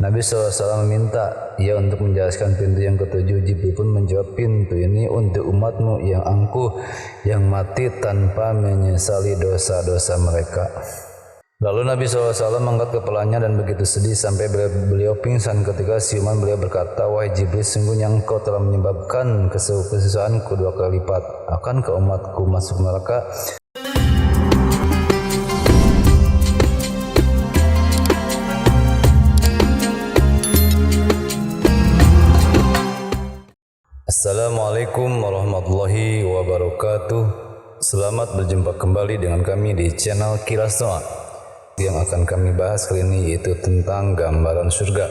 Nabi SAW meminta ia untuk menjelaskan pintu yang ketujuh. Jibril pun menjawab, pintu ini untuk umatmu yang angkuh, yang mati tanpa menyesali dosa-dosa mereka. Lalu Nabi SAW mengangkat kepalanya dan begitu sedih sampai beliau pingsan. Ketika siuman beliau berkata, wahai Jibril, sungguhnya engkau telah menyebabkan kesusahanku 2 kali lipat. Akankah umatku masuk neraka? Assalamualaikum warahmatullahi wabarakatuh. Selamat berjumpa kembali dengan kami di channel Kilas Doa. Yang akan kami bahas kali ini yaitu tentang gambaran surga.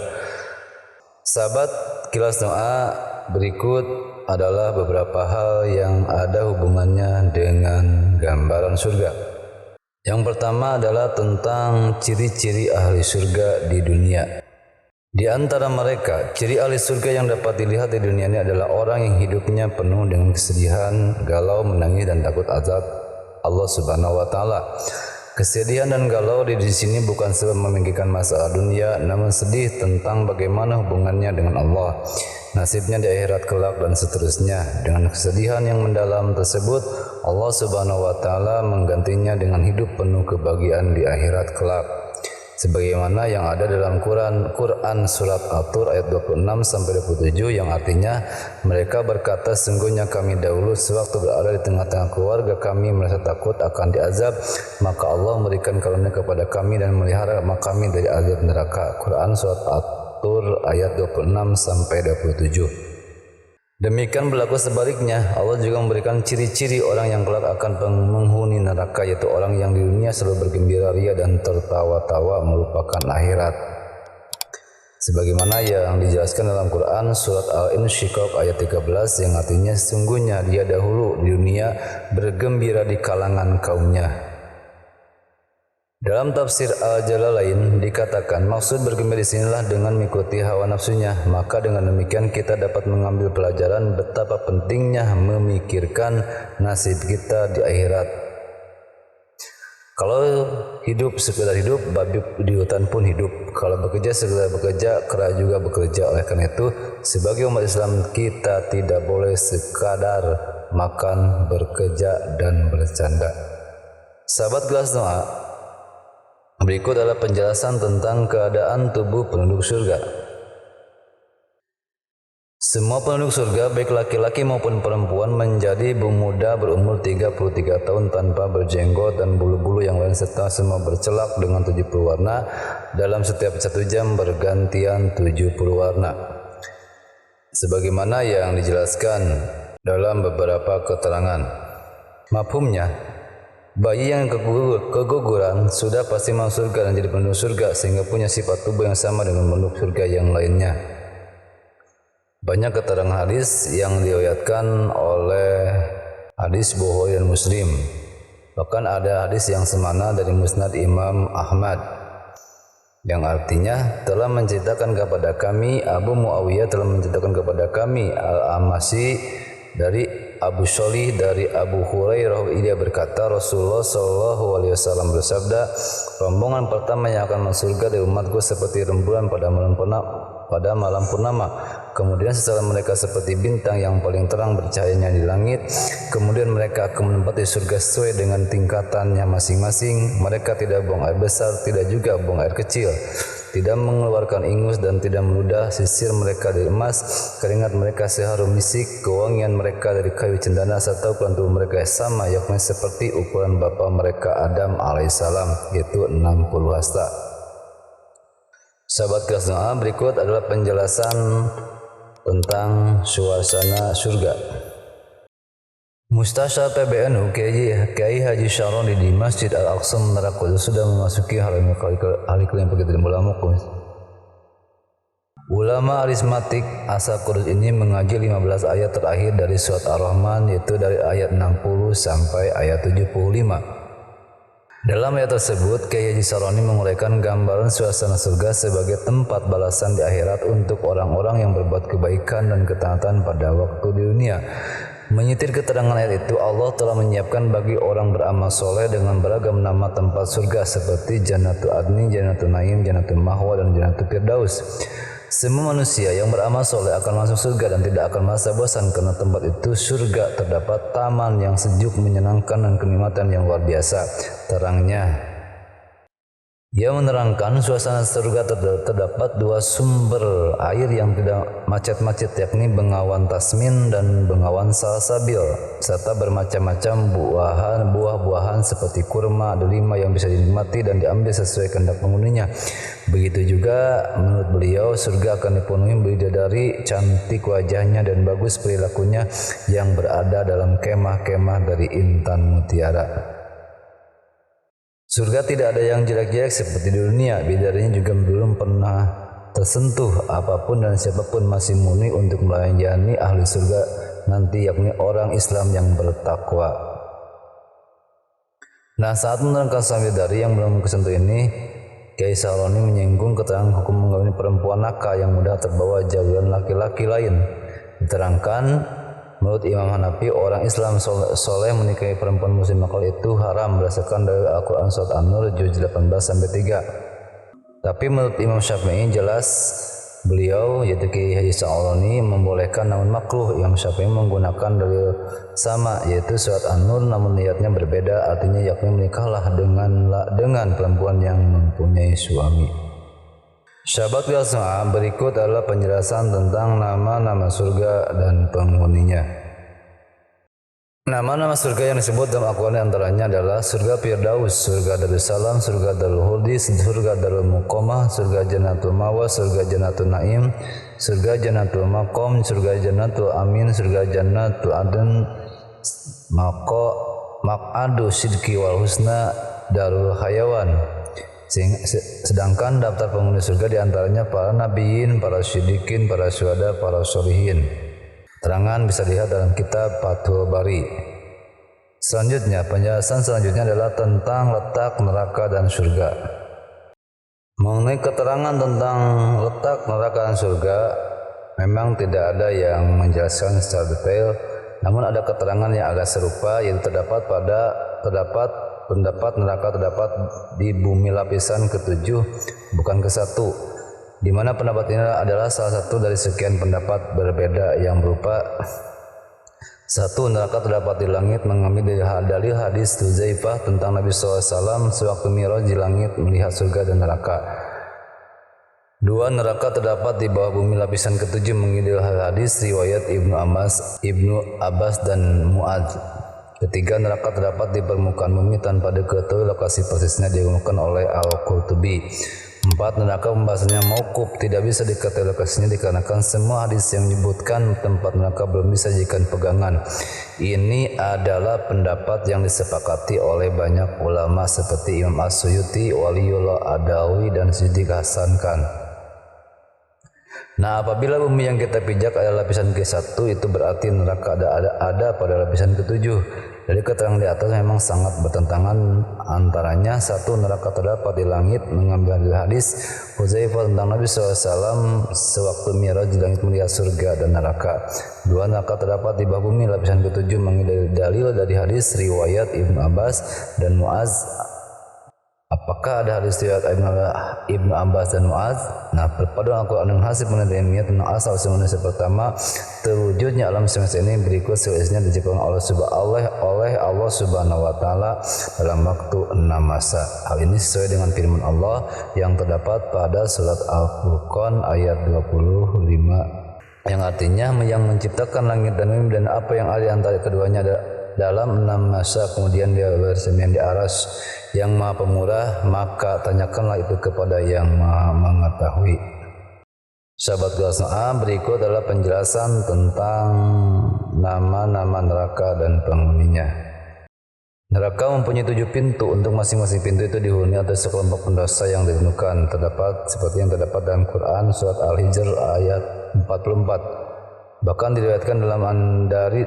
Sahabat Kilas Doa, berikut adalah beberapa hal yang ada hubungannya dengan gambaran surga. Yang pertama adalah tentang ciri-ciri ahli surga di dunia. Di antara mereka, ciri ahli surga yang dapat dilihat di dunia ini adalah orang yang hidupnya penuh dengan kesedihan, galau, menangis, dan takut azab Allah Subhanahu wa Ta'ala. Kesedihan dan galau di sini bukan sebab memikirkan masalah dunia, namun sedih tentang bagaimana hubungannya dengan Allah, nasibnya di akhirat kelak, dan seterusnya. Dengan kesedihan yang mendalam tersebut, Allah Subhanahu wa Ta'ala menggantinya dengan hidup penuh kebahagiaan di akhirat kelak. Sebagaimana yang ada dalam Quran surat At-Tur ayat 26 sampai 27 yang artinya, mereka berkata, sungguhnya kami dahulu sewaktu berada di tengah-tengah keluarga kami merasa takut akan diazab, maka Allah memberikan karunia kepada kami dan melihara kami dari azab neraka. Quran surat At-Tur ayat 26 sampai 27. Demikian berlaku sebaliknya, Allah juga memberikan ciri-ciri orang yang kelak akan menghuni neraka, yaitu orang yang di dunia selalu bergembira ria dan tertawa-tawa melupakan akhirat. Sebagaimana yang dijelaskan dalam Quran surat Al-Insyiqaq ayat 13 yang artinya, sungguhnya dia dahulu di dunia bergembira di kalangan kaumnya. Dalam tafsir Al-Jalalain dikatakan, maksud bergembira di sinilah dengan mengikuti hawa nafsunya. Maka dengan demikian kita dapat mengambil pelajaran betapa pentingnya memikirkan nasib kita di akhirat. Kalau hidup sekedar hidup, babi di hutan pun hidup. Kalau bekerja sekedar bekerja, kera juga bekerja. Oleh karena itu, sebagai umat Islam kita tidak boleh sekadar makan, bekerja, dan bercanda. Sahabat Kilas Doa, berikut adalah penjelasan tentang keadaan tubuh penduduk surga. Semua penduduk surga, baik laki-laki maupun perempuan, menjadi pemuda berumur 33 tahun tanpa berjenggot dan bulu-bulu yang lain, serta semua bercelak dengan 70 warna. Dalam setiap 1 jam bergantian 70 warna. Sebagaimana yang dijelaskan dalam beberapa keterangan. Mafhumnya, bayi yang keguguran sudah pasti masuk surga dan jadi penduduk surga, sehingga punya sifat tubuh yang sama dengan penduduk surga yang lainnya. Banyak keterangan hadis yang diriwayatkan oleh hadis Bukhari dan Muslim. Bahkan ada hadis yang semana dari Musnad Imam Ahmad yang artinya, telah menceritakan kepada kami, Abu Muawiyah telah menceritakan kepada kami, Al-Amasi dari Abu Sholih dari Abu Hurairah, dia berkata, Rasulullah SAW bersabda, rombongan pertama yang akan masuk surga dari umatku seperti rembulan pada malam purnama. Kemudian setelah mereka seperti bintang yang paling terang bercahayanya di langit. Kemudian mereka akan menempati surga sesuai dengan tingkatannya masing-masing. Mereka tidak buang air besar, tidak juga buang air kecil, tidak mengeluarkan ingus, dan tidak meludah. Sisir mereka dari emas, keringat mereka seharum misik, kewangian mereka dari kayu cendana, serta ukuran tubuh mereka sama, yakni seperti ukuran bapa mereka Adam alaihissalam, yaitu 60 hasta. Sahabat Kilas Doa, berikut adalah penjelasan tentang suasana surga. Mustasyar PBNU Kiai Haji Syaroni di Masjid Al-Aqsa Menara Kudus sudah memasuki hari yang begitu ulama. Ulama arismatik asal Kudus ini mengaji 15 ayat terakhir dari surat Ar-Rahman, yaitu dari ayat 60 sampai ayat 75. Dalam ayat tersebut, Kiai Haji Syaroni menguraikan gambaran suasana surga sebagai tempat balasan di akhirat untuk orang-orang yang berbuat kebaikan dan ketaatan pada waktu di dunia. Menyitir keterangan ayat itu, Allah telah menyiapkan bagi orang beramal soleh dengan beragam nama tempat surga seperti Jannatul Adni, Jannatul Naim, Jannatul Mahwa, dan Jannatul Firdaus. Semua manusia yang beramal soleh akan masuk surga dan tidak akan merasa bosan karena tempat itu surga terdapat taman yang sejuk, menyenangkan, dan kenikmatan yang luar biasa. Terangnya ia menerangkan suasana surga terdapat dua sumber air yang tidak macet-macet, yakni Bengawan Tasmin dan Bengawan Salsabil, serta bermacam-macam buah-buahan seperti kurma, delima yang bisa dinikmati dan diambil sesuai kehendak penghuninya. Begitu juga menurut beliau, surga akan dipenuhi bidadari cantik wajahnya dan bagus perilakunya yang berada dalam kemah-kemah dari intan mutiara. Surga tidak ada yang jelek-jelek seperti di dunia. Bidadarinya juga belum pernah tersentuh apapun dan siapapun masih murni untuk melayani ahli surga nanti, yakni orang Islam yang bertakwa. Nah, saat menerangkan sang bidadari yang belum kesentuh ini, Kiai Sahroni menyinggung keterangan hukum mengawini perempuan nakal yang mudah terbawa jagoan laki-laki lain. Diterangkan, menurut Imam Hanafi, orang Islam soleh menikahi perempuan muslim nakal itu haram berdasarkan dari Al-Quran Surat An-Nur juz 18-3. Tapi menurut Imam Syafi'i jelas beliau, yaitu Kiai Haji Sahroni, membolehkan namun makruh. Imam Syafi'i menggunakan dalil sama, yaitu Surat An-Nur namun niatnya berbeda, artinya yakni menikahlah dengan perempuan yang mempunyai suami. Sahabat Qiraswa, berikut adalah penjelasan tentang nama-nama surga dan penghuninya. Nama-nama surga yang disebut dalam Al-Quran antaranya adalah surga Firdaus, surga Darussalam, surga Darul Khuldi, surga Darul Muqamah, surga Jannatul Mawa, surga Jannatul Naim, surga Jannatul Maqam, surga Jannatul Amin, surga Jannatul Adn, Maq'adu Sidqi wal Husna, Darul Hayawan. Sedangkan daftar penghuni surga diantaranya para nabiyin, para syidikin, para syuhada, para sholihin. Terangan bisa dilihat dalam kitab Fathul Bari. Selanjutnya, penjelasan selanjutnya adalah tentang letak neraka dan surga. Mengenai keterangan tentang letak neraka dan surga, memang tidak ada yang menjelaskan secara detail, namun ada keterangan yang agak serupa, yaitu terdapat pendapat neraka terdapat di bumi lapisan ke-7 bukan ke-1, di mana pendapat ini adalah salah satu dari sekian pendapat berbeda yang berupa: 1. Neraka terdapat di langit, mengambil dari dalil hadis Huzaifah tentang Nabi SAW sewaktu Mi'raj di langit melihat surga dan neraka. 2. Neraka terdapat di bawah bumi lapisan ke-7, mengambil hadis riwayat Ibnu Abbas dan Mu'adz. 3. Neraka terdapat di permukaan bumi tanpa diketahui lokasi persisnya, diumumkan oleh Al-Qurtubi. 4. Neraka pembahasannya mauquf, tidak bisa diketahui lokasinya dikarenakan semua hadis yang menyebutkan tempat neraka belum disajikan pegangan. Ini adalah pendapat yang disepakati oleh banyak ulama seperti Imam As-Suyuti, Waliullah Adawi, dan Siddiq Hasan Khan. Nah, apabila bumi yang kita pijak adalah lapisan ke-1, itu berarti neraka ada pada lapisan ke-7. Dari keterangan di atas memang sangat bertentangan antaranya. 1. Neraka terdapat di langit, mengambil dari hadis Huzaifah tentang Nabi SAW sewaktu Mi'raj di langit melihat surga dan neraka. 2. Neraka terdapat di bawah bumi lapisan ke-7, mengambil dalil dari hadis riwayat Ibnu Abbas dan Mu'adz. Apakah ada hadis riwayat Ibnu Abbas dan Mu'adz? Nah, perpaduan Al-Quran dan hasil penelitian ilmiah tentang asal semesta pertama terwujudnya alam semesta ini berikut selisihnya diciptakan oleh Allah Subhanahu wa Ta'ala dalam waktu 6 masa. Hal ini sesuai dengan firman Allah yang terdapat pada surat Al-Furqan ayat 25, yang artinya yang menciptakan langit dan bumi dan apa yang ada di antara keduanya dalam 6 masa, kemudian dia bersemian di arsy yang maha pemurah, maka tanyakanlah itu kepada yang maha mengetahui. Sahabat Qiraswa, berikut adalah penjelasan tentang nama-nama neraka dan penghuninya. Neraka mempunyai 7 pintu. Untuk masing-masing pintu itu dihuni oleh sekelompok pendosa yang ditentukan. Terdapat seperti yang terdapat dalam Quran surat Al-Hijr ayat 44. Bahkan diriwayatkan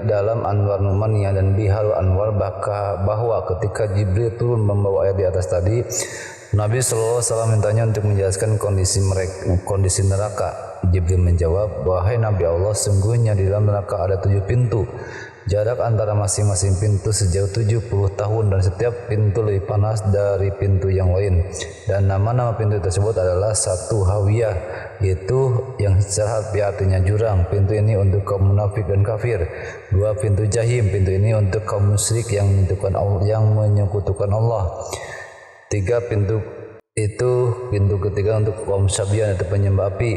dalam Anwar Numaniyah dan Bihal Anwar bahwa ketika Jibril turun membawa ayat di atas tadi, Nabi SAW mintanya untuk menjelaskan kondisi neraka. Jibril menjawab, "Wahai Nabi Allah, sungguhnya di dalam neraka ada 7 pintu. Jarak antara masing-masing pintu sejauh 70 tahun dan setiap pintu lebih panas dari pintu yang lain. Dan nama-nama pintu tersebut adalah satu Hawiyah, yaitu yang secara harfiah artinya jurang. Pintu ini untuk kaum munafik dan kafir. Dua, pintu Jahim. Pintu ini untuk kaum musyrik yang menyekutukan Allah. Tiga, pintu ketiga untuk kaum Sabyan atau penyembah api.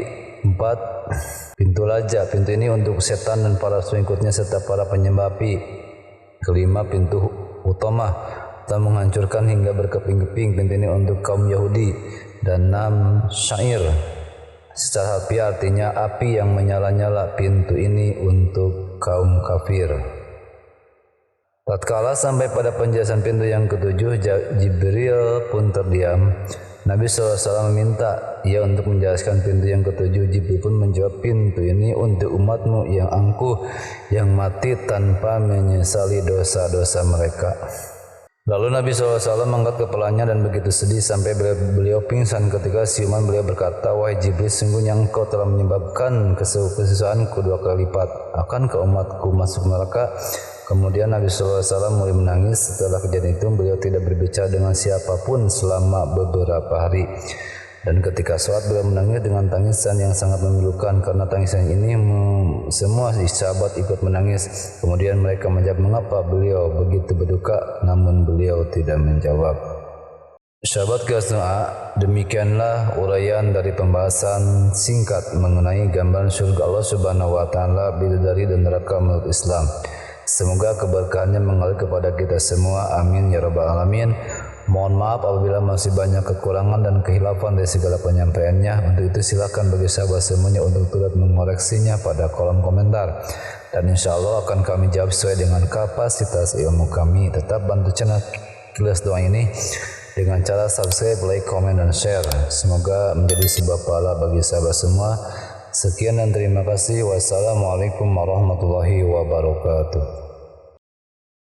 4, pintu Laja. Pintu ini untuk setan dan para pengikutnya serta para penyembah api. Kelima, pintu Utama atau menghancurkan hingga berkeping-keping. Pintu ini untuk kaum Yahudi. Dan 6, Syair. Secara harfiah artinya api yang menyala-nyala. Pintu ini untuk kaum kafir. Tatkala sampai pada penjelasan pintu yang ketujuh, Jibril pun terdiam. Nabi SAW meminta ia untuk menjelaskan pintu yang ketujuh. Jibril pun menjawab, pintu ini untuk umatmu yang angkuh, yang mati tanpa menyesali dosa-dosa mereka. Lalu Nabi SAW mengangkat kepalanya dan begitu sedih sampai beliau pingsan. Ketika siuman beliau berkata, wahai Jibril, sungguhnya engkau telah menyebabkan kesusahanku 2 kali lipat. Akankah umatku masuk neraka? Kemudian Nabi SAW mulai menangis. Setelah kejadian itu beliau tidak berbicara dengan siapapun selama beberapa hari. Dan ketika sholat beliau menangis dengan tangisan yang sangat memilukan. Karena tangisan ini semua sahabat ikut menangis. Kemudian mereka menjawab, mengapa beliau begitu berduka? Namun beliau tidak menjawab. Sahabat kelas doa, demikianlah uraian dari pembahasan singkat mengenai gambaran surga Allah Subhanahu wa taala, bidadari dan neraka menurut Islam. Semoga keberkahannya mengalir kepada kita semua. Amin ya rabbal alamin. Mohon maaf apabila masih banyak kekurangan dan kehilafan dari segala penyampaiannya. Untuk itu silakan bagi sahabat semuanya untuk turut mengoreksinya pada kolom komentar. Dan insya Allah akan kami jawab sesuai dengan kapasitas ilmu kami. Tetap bantu channel Kilas Doa ini dengan cara subscribe, like, komen, dan share. Semoga menjadi sebuah pahala bagi sahabat semua. Sekian dan terima kasih. Wassalamualaikum warahmatullahi wabarakatuh.